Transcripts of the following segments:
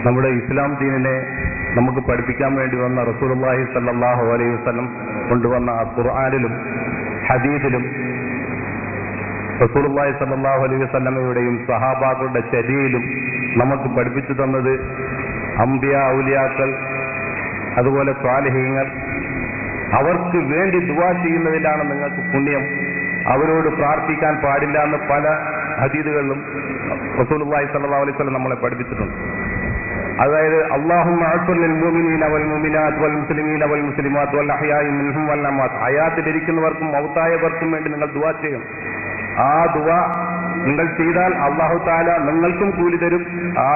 നമ്മുടെ ഇസ്ലാം ദീനിനെ നമുക്ക് പഠിപ്പിക്കാൻ വേണ്ടി വന്ന റസൂലുള്ളാഹി സ്വല്ലല്ലാഹു അലൈഹി വസല്ലം കൊണ്ടുവന്ന ഖുർആനിലും ഹദീസിലും റസൂലുള്ളാഹി സ്വല്ലല്ലാഹു അലൈഹി വസല്ലമയുടെയും സഹാബാക്കളുടെ ചര്യയിലും നമുക്ക് പഠിപ്പിച്ചു തന്നത് അംബിയ ഔലിയാക്കൾ അതുപോലെ സ്വാലിഹീങ്ങൾ അവർക്ക് വേണ്ടി ദുആ ചെയ്യുന്നതിലാണ് നിങ്ങൾക്ക് പുണ്യം, അവരോട് പ്രാർത്ഥിക്കാൻ പാടില്ല എന്ന് പല ഹദീസുകളിലും റസൂലുള്ളാഹി സ്വല്ലല്ലാഹു അലൈഹി വസല്ലം നമ്മളെ പഠിപ്പിച്ചിട്ടുണ്ട്. അതായത് അല്ലാഹുമ്മ അഗ്ഫിർ ലിൽ മുഅ്മിനീന വൽ മുഅ്മിനാത്ത് വൽ മുസ്ലിമീന വൽ മുസ്ലിമാത്ത് വൽ അഹ്യാഇ മിൻഹും വൽ അംവാത്ത്, ഹയാത്തിലിരിക്കുന്നവർക്കും മൗതായവർക്കും വേണ്ടി നിങ്ങൾ ദുആ ചെയ്യണം. ആ ദുആ നിങ്ങൾ ചെയ്താൽ അല്ലാഹു തആല നിങ്ങൾക്കും കൂലി തരും, ആ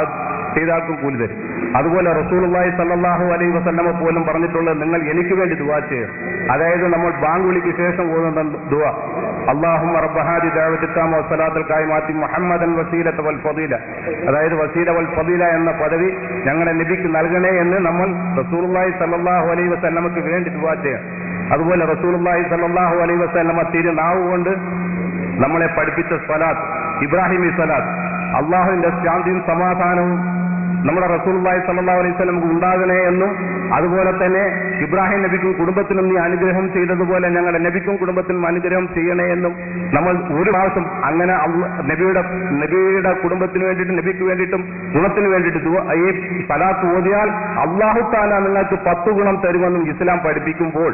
ചെയ്താൽക്കും കൂലി തരും. അതുപോലെ റസൂലുള്ളാഹി സ്വല്ലല്ലാഹു അലൈഹി വസല്ലമ പോലും പറഞ്ഞിട്ടുള്ളത് നിങ്ങൾ എനിക്ക് വേണ്ടി ദുആ ചെയ്യണം. അതായത് നമ്മൾ ബാങ്ക് വിളിക്ക് ശേഷം പോകുന്ന ദുആ അല്ലാഹുമ്മ റബ്ബ ഹാദി ദഅവത്തി തമ്മ വസ്സലാത്തുൽ ഖായിമത്തി മുഹമ്മദൻ വസീലത വൽ ഫദീല, അതായത് വസീല വൽ ഫദീല എന്ന പദവി ഞങ്ങളുടെ നബിക്ക് നൽകണേ എന്ന് നമ്മൾ റസൂലുള്ളാഹി സ്വല്ലല്ലാഹു അലൈഹി വസല്ലമക്ക് വേണ്ടി ദുആ ചെയ്യണം. അതുപോലെ റസൂലുള്ളാഹി സ്വല്ലല്ലാഹു അലൈഹി വസല്ലമ തിരുനാവ് കൊണ്ട് നമ്മളെ പഠിപ്പിച്ച സ്വലാത്ത് ഇബ്രാഹിമി സ്വലാത്ത്, അള്ളാഹുവിന്റെ ശാന്തിയും സമാധാനവും നമ്മുടെ റസൂലുള്ളാഹി സ്വല്ലല്ലാഹു അലൈഹി വസല്ലമക്ക് ഉണ്ടാകണേ എന്നും അതുപോലെ തന്നെ ഇബ്രാഹിം നബിക്കും കുടുംബത്തിനും നീ അനുഗ്രഹം ചെയ്തതുപോലെ ഞങ്ങളുടെ നബിക്കും കുടുംബത്തിനും അനുഗ്രഹം ചെയ്യണേ എന്നും നമ്മൾ ഒരു പ്രാവശ്യം അങ്ങനെ നബിയുടെ കുടുംബത്തിന് വേണ്ടിയിട്ടും നബിക്ക് വേണ്ടിയിട്ടും ഗുണത്തിന് വേണ്ടിയിട്ട് ഈ സ്വലാത്ത് ഓതിയാൽ അല്ലാഹു തആല നിങ്ങൾക്ക് 10 ഗുണം തരുമെന്നും ഇസ്ലാം പഠിപ്പിക്കുമ്പോൾ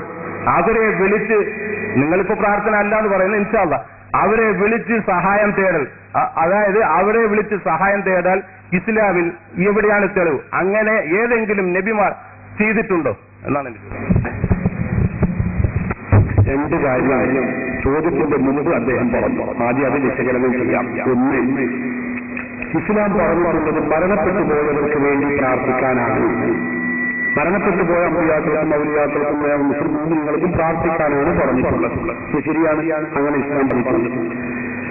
അവരെ വിളിച്ച്, നിങ്ങളിപ്പോ പ്രാർത്ഥന അല്ല എന്ന് പറയുന്നത് ഇൻഷാ അല്ലാഹ്, അവരെ വിളിച്ച് സഹായം തേടൽ, അതായത് അവരെ വിളിച്ച് സഹായം തേടാൽ ഇസ്ലാമിൽ എവിടെയാണ് തെളിവ്? അങ്ങനെ ഏതെങ്കിലും നബിമാർ ചെയ്തിട്ടുണ്ടോ എന്നാണ് രണ്ട് കാര്യം ചോദ്യത്തിന്റെ മുമ്പ് അദ്ദേഹം പറഞ്ഞു. ആദ്യം അത് വിശകലനം ചെയ്യാം. ഒന്ന്, ഇസ്ലാം പറഞ്ഞിട്ടുള്ളത് മരണപ്പെട്ടു പോയവർക്ക് വേണ്ടി പ്രാർത്ഥിക്കാനാണ്. മരണപ്പെട്ടു പോയ അമ്പിയാക്കൾക്കും ഔലിയാക്കൾക്കും മുസ്ലിംകൾക്കും പ്രാർത്ഥിക്കാനാണ് പറഞ്ഞിട്ടുള്ളത്. ശരിയാണ്, അങ്ങനെ ഇസ്ലാം പറഞ്ഞിട്ടുള്ളത്.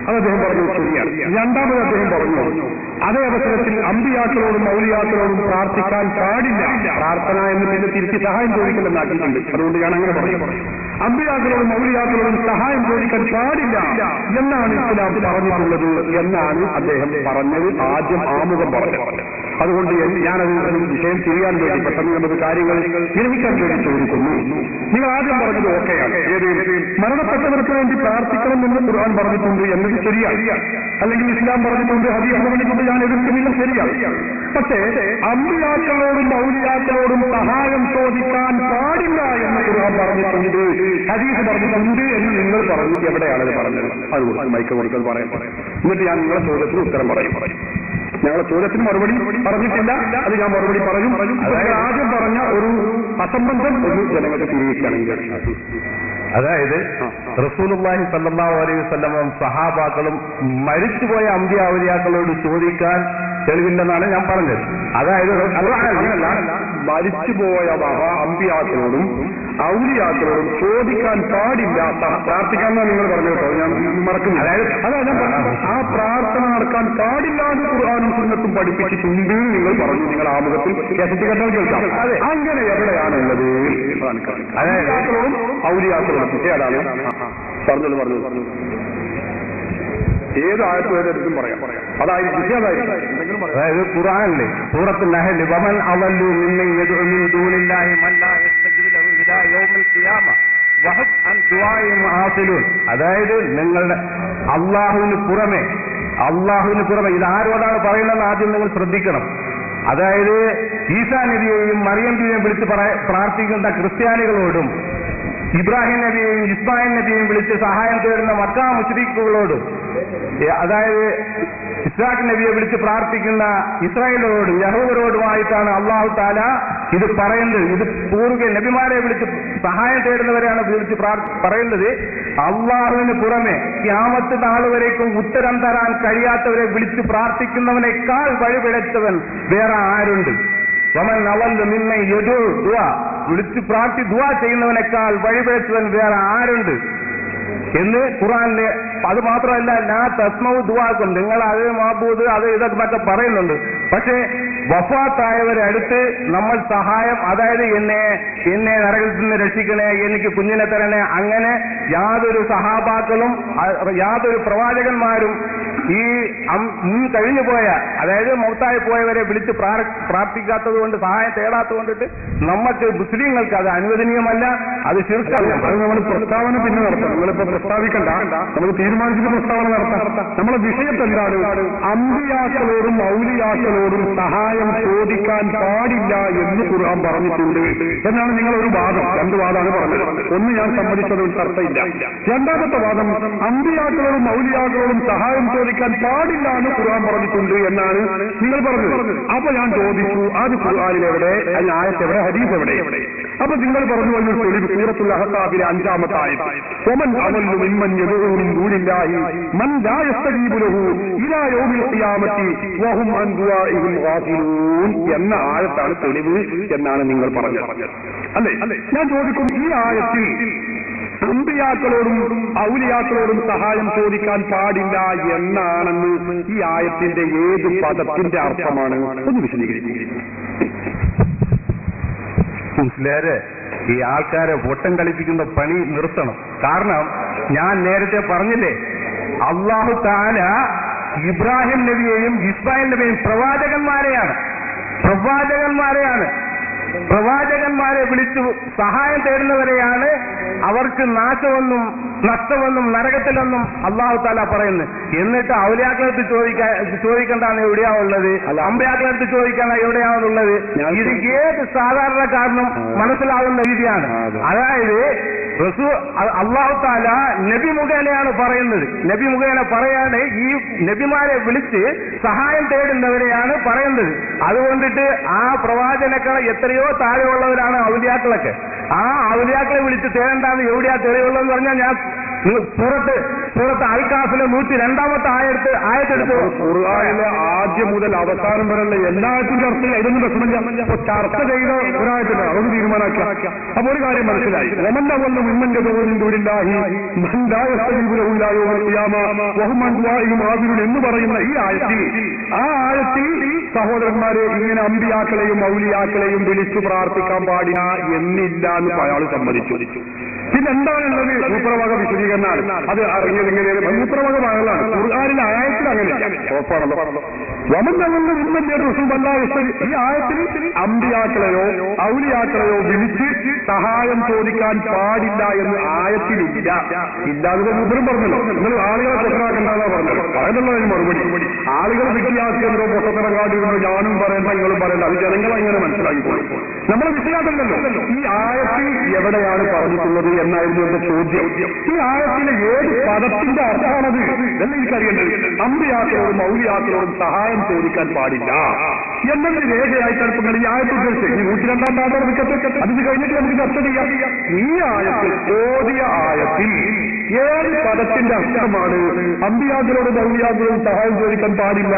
അത് അദ്ദേഹം പറഞ്ഞത് ശരിയാണ്. രണ്ടാമത് അദ്ദേഹം പറഞ്ഞു, അതേ അവസരത്തിൽ അമ്പിയാക്കളോടും ഔലിയാക്കളോടും പ്രാർത്ഥിക്കാൻ പാടില്ല. പ്രാർത്ഥന എന്ന് പിന്നെ തിരിച്ച് സഹായം ചോദിക്കലെന്നാക്കിയിട്ടുണ്ട്. അതുകൊണ്ട് ഞാൻ അങ്ങനെ പറഞ്ഞു. അമ്പിയാക്കളോടും ഔലിയാക്കളോടും സഹായം ചോദിക്കാൻ പാടില്ല എന്നാണ് ഇസ്ലാം പറഞ്ഞിട്ടുള്ളത് എന്നാണ് അദ്ദേഹം പറഞ്ഞത്. ആദ്യം ആമുഖം പറഞ്ഞത്. അതുകൊണ്ട് ഞാനത് വിഷയം തിരിയാൻ വേണ്ടി പെട്ടെന്ന് നമുക്ക് കാര്യങ്ങൾ ഗ്രഹിക്കാൻ വേണ്ടി ചോദിക്കുന്നു. നിങ്ങൾ ആദ്യം പറഞ്ഞത് ഓക്കെയാണ്. മരണപ്പെട്ടവർക്ക് വേണ്ടി പ്രാർത്ഥിക്കണം എന്ന് ഖുർആൻ പറഞ്ഞിട്ടുണ്ട് എന്നത് ശരിയാണ്, അല്ലെങ്കിൽ ഇസ്ലാം പറഞ്ഞിട്ടുണ്ട്, ഹദീസ് പറഞ്ഞിട്ടുണ്ട്, ഞാൻ എതിർക്കുന്നില്ല, ശരിയാണ്. പക്ഷേ അമ്പിയാക്കളോടും ഔലിയാക്കളോടും സഹായം ചോദിക്കാൻ പാടില്ല എന്ന് ഖുർആൻ പറഞ്ഞിട്ടുണ്ട്, ഹദീസ് പറഞ്ഞിട്ടുണ്ട് എന്ന് നിങ്ങൾ പറഞ്ഞു. എവിടെയാണത് പറഞ്ഞത്? അത് കൊടുക്കും, മൈക്ക് കൊടുക്കൽ പറയാൻ. എന്നിട്ട് ഞാൻ നിങ്ങളെ ചോദ്യത്തിന് ഉത്തരം പറയും. ഞങ്ങളെ ചോദ്യത്തിന് മറുപടി പറഞ്ഞിട്ടില്ല, അത് ഞാൻ മറുപടി പറയും. അതായത് ആദ്യം പറഞ്ഞ ഒരു അസംബന്ധം ഒന്ന് ജനങ്ങൾക്ക് തിരികെയാണെങ്കിൽ, അതായത് റസൂലുള്ളാഹി സ്വല്ലല്ലാഹു അലൈഹി വസല്ലം സഹാബാക്കളും മരിച്ചുപോയ അമ്പിയ ഔലിയാക്കളോട് ചോദിക്കാൻ തെളിവില്ലെന്നാണ് ഞാൻ പറഞ്ഞത്. അതായത് മരിച്ചുപോയ അമ്പിയാക്കളോടും ഔലിയാക്കളോടും ചോദിക്കാൻ പാടില്ല, പ്രാർത്ഥിക്കാമെന്നാണ് നിങ്ങൾ പറഞ്ഞു കേട്ടോ, ഞാൻ മറക്കുന്നു. അതായത് ആ പ്രാർത്ഥന നടക്കാൻ പാടില്ല എന്ന് ഖുർആനും സുന്നത്തും പഠിപ്പിച്ചിട്ടുണ്ട് നിങ്ങൾ പറഞ്ഞു. നിങ്ങൾ ആമുഖത്തിൽ കേസറ്റ് കേട്ടാൽ കേൾക്കാം. അങ്ങനെ എവിടെയാണുള്ളത്? അതായത് ഔലിയാക്കളോടും ഏതാണ് പറഞ്ഞത്? ഏത് ആയത്തും ഏതെടുത്തും പറയാം. അതായത് ഖുർആനിലെ സൂറത്തുൽ നഹ്ൽ വമൻ അളല്ലു മിമ്മൻ യദ്ഉ മിൻ ദൂനില്ലാഹി മൻ ലാ യസ്തജീബു ലഹു ഇലാ യൗമിൽ ഖിയാമ വഹും അൻ ദുആഇഹിം ആസിലൂൻ. അതായത് നിങ്ങളുടെ അല്ലാഹുവിന് പുറമെ ഇത് ആരോടാണ് പറയുന്നതെന്ന് ആദ്യം നിങ്ങൾ ശ്രദ്ധിക്കണം. അതായത് ഈസാ നബിയെയും മറിയം നബിയെയും വിളിച്ച് പ്രാർത്ഥിക്കുന്ന ക്രിസ്ത്യാനികളോടും ഇബ്രാഹിം നബിയെയും ഇസ്മായിൽ നബിയെയും വിളിച്ച് സഹായം തേടുന്ന മക്കാ മുശ്രിക്കുകളോടും, അതായത് ഇസ്ഹാഖ് നബിയെ വിളിച്ച് പ്രാർത്ഥിക്കുന്ന ഇസ്രായേലോടും യഹൂദരോടുമായിട്ടാണ് അല്ലാഹു തആല ഇത് പറയുന്നത്. ഇത് പൂർവ്വ നബിമാരെ വിളിച്ച് സഹായം തേടുന്നവരെയാണ് വിളിച്ച് പറയുന്നത്. അള്ളാഹുവിന് പുറമെ ഖിയാമത്ത് നാൾ വരേക്കും ഉത്തരം തരാൻ കഴിയാത്തവരെ വിളിച്ച് പ്രാർത്ഥിക്കുന്നവനേക്കാൾ വഴിപിഴച്ചവൻ വേറെ ആരുണ്ട്? വമൻ അളല്ലു മിമ്മൻ യദ്ഉ ദുആ, വിളിച്ച് ദുആ ചെയ്യുന്നവനേക്കാൾ വഴിപിഴച്ചവൻ വേറെ ആരുണ്ട് എന്ന് ഖുർആനിലെ. അത് മാത്രമല്ല, ലാ തസ്മഉ ദുആക്കും, നിങ്ങൾ അത് മാബൂദ് അത് ഇതൊക്കെ പറയുന്നുണ്ട്. പക്ഷേ വഫാത്തായവരെ അടുത്ത് നമ്മൾ സഹായം, അതായത് എന്നെ നരകത്തിൽ നിന്ന് രക്ഷിക്കണേ, എനിക്ക് കുഞ്ഞിനെ തരണേ, അങ്ങനെ യാതൊരു സഹാബാക്കളും യാതൊരു പ്രവാചകന്മാരും ഈ ഈ കഴിഞ്ഞു പോയ, അതായത് മൗത്തായി പോയവരെ വിളിച്ച് പ്രാർത്ഥിക്കാത്തത് കൊണ്ട്, സഹായം തേടാത്തത് കൊണ്ടിട്ട് നമുക്ക് മുസ്ലിങ്ങൾക്ക് അത് അനുവദനീയമല്ല, അത് ശിർക്കാണ്. അത് നമ്മൾ പ്രസ്താവന പിന്നെ നടത്താം. നിങ്ങളിപ്പോ പ്രസ്താവിക്കണ്ട, നമുക്ക് തീരുമാനിച്ചിട്ട് പ്രസ്താവന നടത്താം. നമ്മളെ വിഷയത്തെ എന്താണ്? അമ്പിയാക്കളോടും ഔലിയാക്കളോടും സഹായം ചോദിക്കാൻ പാടില്ല എന്ന് ഖുർആൻ പറഞ്ഞിട്ടുണ്ട് എന്നാണ് നിങ്ങളൊരു വാദം. രണ്ട് വാദമാണ് പറഞ്ഞത്. ഒന്ന് ഞാൻ സമ്മതിച്ചത് അർത്ഥമില്ല. രണ്ടാമത്തെ വാദം, അമ്പിയാക്കളോടും ഔലിയാക്കളോടും സഹായം ചോദിക്കാൻ പാടില്ല എന്ന് ഖുർആൻ പറഞ്ഞിട്ടുണ്ട് എന്നാണ് നിങ്ങൾ പറഞ്ഞത്. അപ്പൊ ഞാൻ ചോദിച്ചു, അത് ഖുർആനിലെവിടെ, അതിന് ആയത്ത് എവിടെ, ഹദീസ് എവിടെ? അപ്പൊ നിങ്ങൾ പറഞ്ഞു ഒരു തെളിവ് സൂറത്തുൽ അഹ്സാബിലെ 5-ാമത്തെ ആയത്ത്, വമൻ അദല്ലു മിമ്മൻ യദഉ മിൻ ദൂനില്ലാഹി മൻ ലാ യസ്തജീബു ലഹു ഇലാ യൗമിൽ ഖിയാമത്തി വഹും അൻ ദുആഇഹിം ഗാഫിലൂൻ എന്ന ആയത്താണ് തെളിവ് എന്നാണ് നിങ്ങൾ പറഞ്ഞത്, അല്ലേ? ഞാൻ ചോദിക്കും, ഈ ആയത്തിൽ അമ്പിയാക്കളോടും ഔലിയാക്കളോടും സഹായം ചോദിക്കാൻ പാടില്ല എന്നാണെന്ന് ഈ ആയത്തിന്റെ ഏത് പദത്തിന്റെ അർത്ഥമാണ്? ഒന്ന് വിശദീകരിക്കും. മുസ്ലിയാരെ, ഈ ആൾക്കാരെ വട്ടം കളിപ്പിക്കുന്ന പണി നിർത്തണം. കാരണം ഞാൻ നേരത്തെ പറഞ്ഞില്ലേ, അല്ലാഹു തആല ഇബ്രാഹിം നബിയെയും ഇസ്മായിൽ നബിയെയും പ്രവാചകന്മാരെ വിളിച്ചു സഹായം തേടുന്നവരെയാണ് അവർക്ക് നാശമൊന്നും നഷ്ടമൊന്നും നരകത്തിലൊന്നും അല്ലാഹു തആല പറയുന്നത്. എന്നിട്ട് ഔലിയാക്കളടുത്ത് ചോദിക്കേണ്ടാണ് എവിടെയാണുള്ളത്, അമ്പിയാക്കളടുത്ത് ചോദിക്കാൻ എവിടെയാണുള്ളത്? ഇത് ഏത് സാധാരണക്കാരനും മനസ്സിലാവുന്ന രീതിയാണ്. അതായത് അല്ലാഹു തആല നബി മുഖേനയാണ് പറയുന്നത്. നബി മുഖേന പറയാണ്, ഈ നബിമാരെ വിളിച്ച് സഹായം തേടുന്നവരെയാണ് പറയുന്നത്. അതുകൊണ്ടിട്ട് ആ പ്രവാചനക്കാൾ എത്രയോ താഴെയുള്ളവരാണ് ഔലിയാക്കളൊക്കെ. ആ ഔലിയാക്കളെ വിളിച്ച് തേടേണ്ടാന്ന് എവിടെയാ തെളിവുള്ളതെന്ന് പറഞ്ഞാൽ, ഞാൻ സൂറത്ത് അൽ കഹ്ഫിലെ 102-ാമത്തെ ആയത്തെടുത്ത് ഖുർആനിലെ ആദ്യം മുതൽ അവസാനം വരെയുള്ള എല്ലാത്തിനും ചർച്ച ചെയ്യുക. ഇതൊന്നും പ്രശ്നമില്ല. ചർച്ച ചെയ്ത ഒരാഴ്ച അതൊന്ന് തീരുമാനാക്കുക. അപ്പൊ ഒരു കാര്യം മനസ്സിലായി. വമന്നവല്ല മിമ്മന്റെ ദൂരില്ലാഹി മൻ ലാ യസ്തജീബു ലഹു ഇലാ യൗമിൽ ഖിയാമ വഹും അൻ ദുആഇഹിം ഗാഫിലൂൻ എന്ന് പറയുന്ന ഈ ആയത്തിൽ, ആ ആയത്തിൽ സഹോദരന്മാരെ ഇങ്ങനെ അമ്പിയാക്കളെയും ഔലിയാക്കളെയും വിളിച്ചു പ്രാർത്ഥിക്കാൻ പാടില്ല എന്നില്ല എന്ന് അയാൾ സമ്മതിച്ചു. പിന്നെന്താണുള്ളത്? മൂത്രവക വിശദീകരണമാണ്. അത് അറിഞ്ഞതെങ്ങനെ മൂത്രവക ഭാഗങ്ങളാണ്. ഖുർആനിലെ ആയത്തിൽ അങ്ങനെയില്ല. ഉറപ്പാണല്ലോ. വമന്നവല്ല മിമ്മന്റെ റസൂലല്ലാഹി അലൈഹി വസല്ലം ഈ ആയത്തിൽ അമ്പിയാക്കളെയോ ഔലിയാക്കളെയോ വിളിച്ച് സഹായം ചോദിക്കാൻ പാടില്ല എന്ന് ആയത്തിലില്ല. ഇല്ലാതെ മൂപ്പരും പറഞ്ഞല്ലോ. നിങ്ങൾ ആളുകളെ പൊട്ടനാക്കണ്ടെന്നാ പറഞ്ഞത്. പറയുന്നുള്ളതിന് മറുപടി, ആളുകൾ വിദ്യാർത്ഥികളോ പൊട്ടത്തരം കാട്ടിരുന്നോ ഞാനും പറയണ്ട നിങ്ങളും പറയണ്ട. അത് ജനങ്ങൾ അങ്ങനെ മനസ്സിലാക്കിക്കോളും. നമ്മളെ വിഷയാക്കണ്ടല്ലോ. ഈ ആയത്തിൽ എവിടെയാണ് പറഞ്ഞിട്ടുള്ളത് എന്നായിരുന്നു എന്റെ ചോദ്യം. ഈ ആയത്തിലെ ഏത് പദത്തിന്റെ അർത്ഥമാണത് എന്ന് എനിക്കറിയേണ്ടത്. അമ്പിയാക്കളോടും ഔലിയാക്കളോടും സഹായം ചോദിക്കാൻ പാടില്ല എന്നതിന് രേഖയായി ചിലപ്പോൾ ഈ ആയത്ത് ഉദ്ദേശിച്ച് ഈ 102-ാം താഴ്ന്ന വിക്കറ്റ് അത് കഴിഞ്ഞിട്ട് നമുക്ക് ചർച്ച ചെയ്യാം. ഈ ആയത്തിൽ ഓതിയ ആയത്തിൽ ഏത് പദത്തിന്റെ അർത്ഥമാണ് അമ്പിയാക്കളോടും ഔലിയാക്കളോടും സഹായം ചോദിക്കാൻ പാടില്ല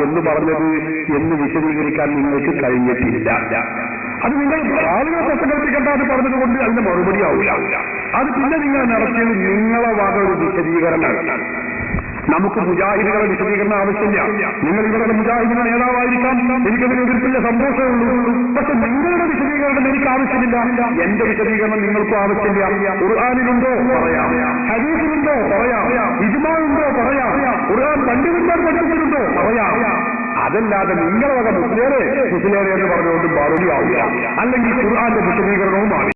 എന്ന് പറഞ്ഞത് എന്ന് വിശദീകരിക്കാൻ നിങ്ങൾക്ക് കഴിഞ്ഞിട്ടില്ല. അത് നിങ്ങൾ ആളുകളെ പ്രസംഗിപ്പിക്കേണ്ട അത് പറഞ്ഞതുകൊണ്ട് അതിന്റെ മറുപടി ആവില്ല. അത് പിന്നെ നിങ്ങൾ നടത്തിയത് നിങ്ങളെ വക ഒരു വിശദീകരണമാണ്. നമുക്ക് മുജാഹിദുകളുടെ വിശദീകരണം ആവശ്യമില്ല. നിങ്ങൾ ഇവരുടെ മുജാഹിദിന്റെ നേതാവായിരിക്കാം, എനിക്കതിന് എതിർപ്പില്ല, സന്തോഷമുള്ളൂ. പക്ഷെ നിങ്ങളുടെ വിശദീകരണം എനിക്ക് ആവശ്യമില്ല. എന്റെ വിശദീകരണം നിങ്ങൾക്കും ആവശ്യമില്ല. ഖുർആനിലുണ്ടോ പറയാം, ഹദീസിലുണ്ടോ പറയാം, ഇജ്മാഉണ്ടോ പറയാം, ഖുർആൻ പണ്ഡിതന്മാർ പഠിപ്പിച്ചിട്ടുണ്ടോ പറയാം. അതല്ലാതെ നിങ്ങളെ വക മുസ്ലിയാരെ എന്ന് പറഞ്ഞുകൊണ്ട് മറുപടി ആവില്ല. അല്ലെങ്കിൽ ഖുർആന്റെ വിശദീകരണവും ആവില്ല.